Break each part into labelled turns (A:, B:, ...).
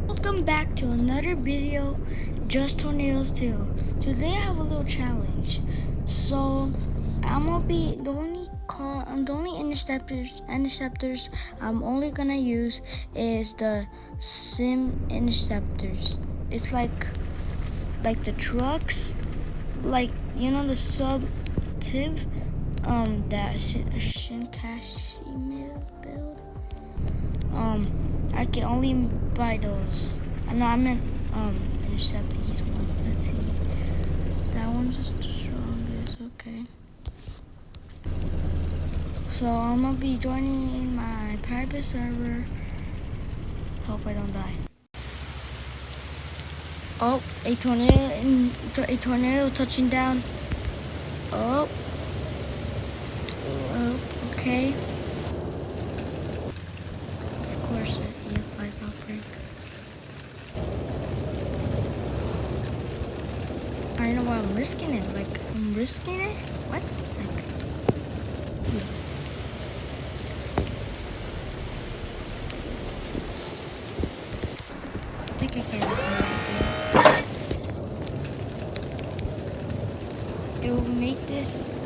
A: Welcome back to another video, Just Tornadoes 2. Today I have a little challenge. So I'm gonna be the only interceptors I'm only gonna use is the sim interceptors. It's like the trucks, like the sub tiv that Shinkashi build. I can only buy those. No, I meant intercept these ones. Let's see. That one's just the strongest. Okay. So I'm gonna be joining in my private server. Hope I don't die. Oh, a tornado touching down. Oh. Okay. Of course, an EF5 outbreak. I don't know why I'm risking it. I'm risking it? What? I think I can. It will make this.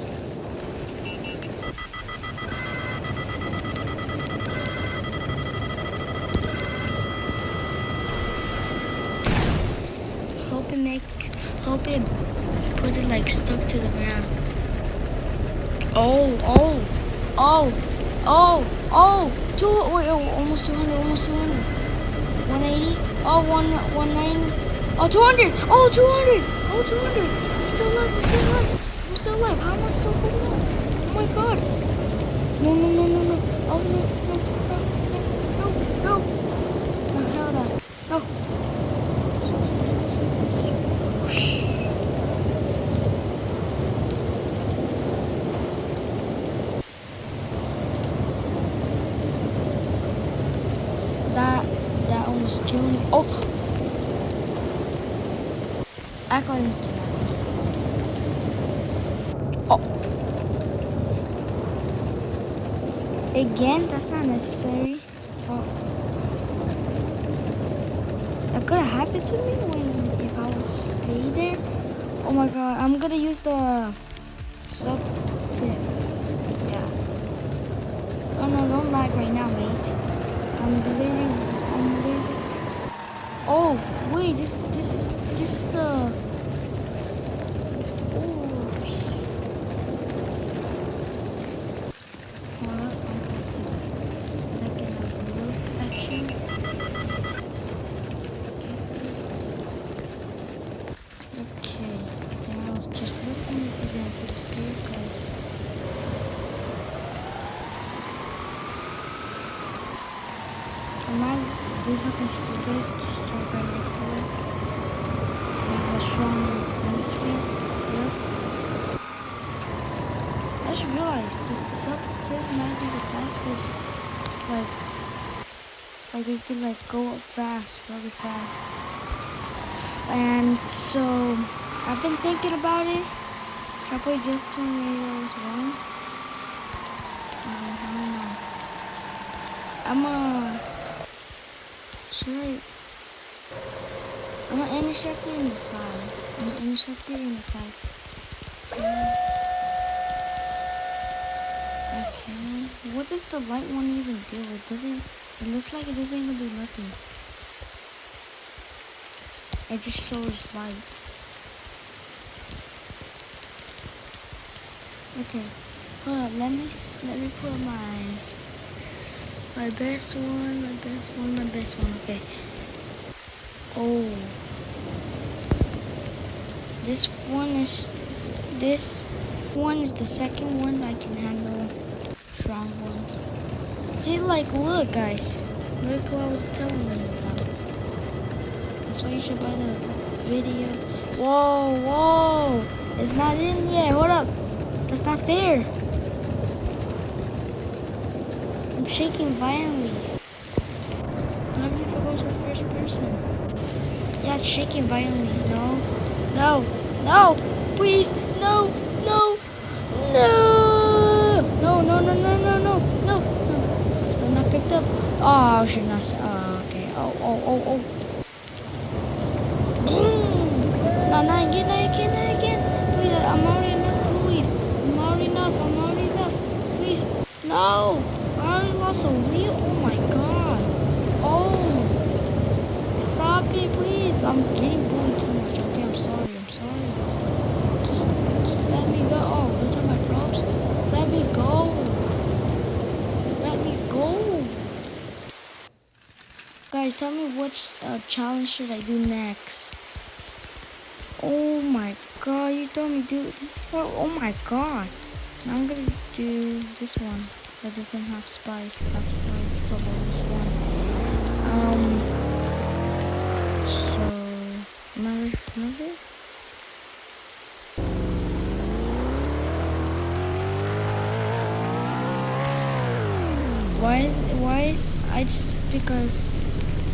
A: Hope it put it stuck to the ground. Oh, almost 200, almost 200. 180, 190, 200, 200, 200. I'm still alive, I'm still alive. How am I still holding on? Oh my god. No. Oh, no. The hell that. No. That almost killed me. Oh! Act like it didn't happen. Oh! Again? That's not necessary. Oh. That could have happened to me if I was stay there. Oh my god, I'm gonna use the sub tip. Yeah. Oh no, don't lag right now, mate. I'm literally. Oh wait, this is the force. Hold up, I'm gonna take a second of a look at you. Get this. Okay, and I was just looking if you're gonna disappear, guys. I might do something stupid, just drive right next to it. I have a strong wind speed. Yep. I just realized the sub tip might be the fastest. Like it could go up fast, really fast. And so I've been thinking about it. Should I play Just Tornadoes 1? I don't know. I'm gonna intercept it in the side. Okay. What does the light one even do? It looks like it doesn't even do nothing. It just shows light. Okay. Hold on, let me put my best one. Okay. Oh. This one is the second one I can handle strong ones. See, look guys. Look what I was telling you about. That's why you should buy the video. Whoa. It's not in yet. Hold up. That's not fair. I'm shaking violently. What if it goes to first person? Yeah, it's shaking violently. No, please, no. Still not picked up. Oh, should not say. Oh, okay. Oh. not again, not again, not again. Please, I'm already enough bullied. I'm already enough, I'm already enough. Please, no. I already lost a wheel. Oh my god. Oh. Stop it, please. I'm getting bullied too much. Okay, I'm sorry, I'm sorry. Just let me go. Oh, those are my props. Let me go. Let me go. Guys, tell me which challenge should I do next. Oh my god, you told me do this for. Oh my god. Now I'm gonna do this one that doesn't have spice. That's why it's the lowest one. So am I ready for it? Why is I just because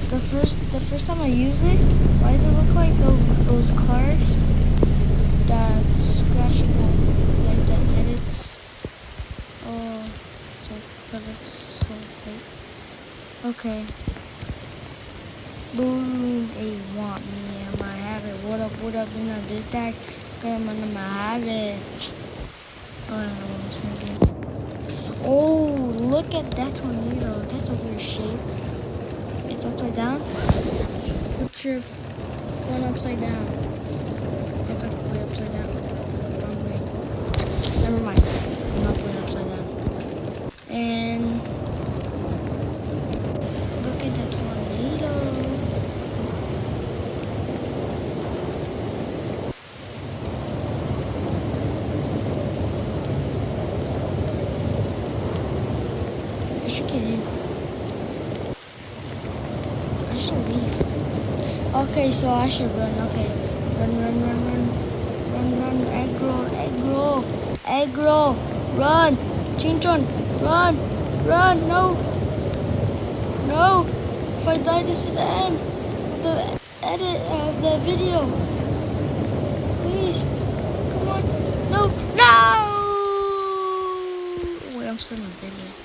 A: the first time I use it, why does it look like those cars that's scratchable, like the edits? Oh, so that looks so great. Okay. Boom, hey, want me and my habit. What up, in my biz tags? Come under my habit. I don't know what I'm thinking. Oh, look at that tornado. That's a weird shape. It's upside down. Put your phone upside down. Look like way upside down. Wrong way. Never mind. I'm not going upside down. And look at that tornado. I should get in. I should leave. Okay, so I should run. Okay. Run. Aggro. Run. Chinchon. Run. No. If I die, this is the end of the edit of the video. Please. Come on. No. Wait, I'm still not dead yet.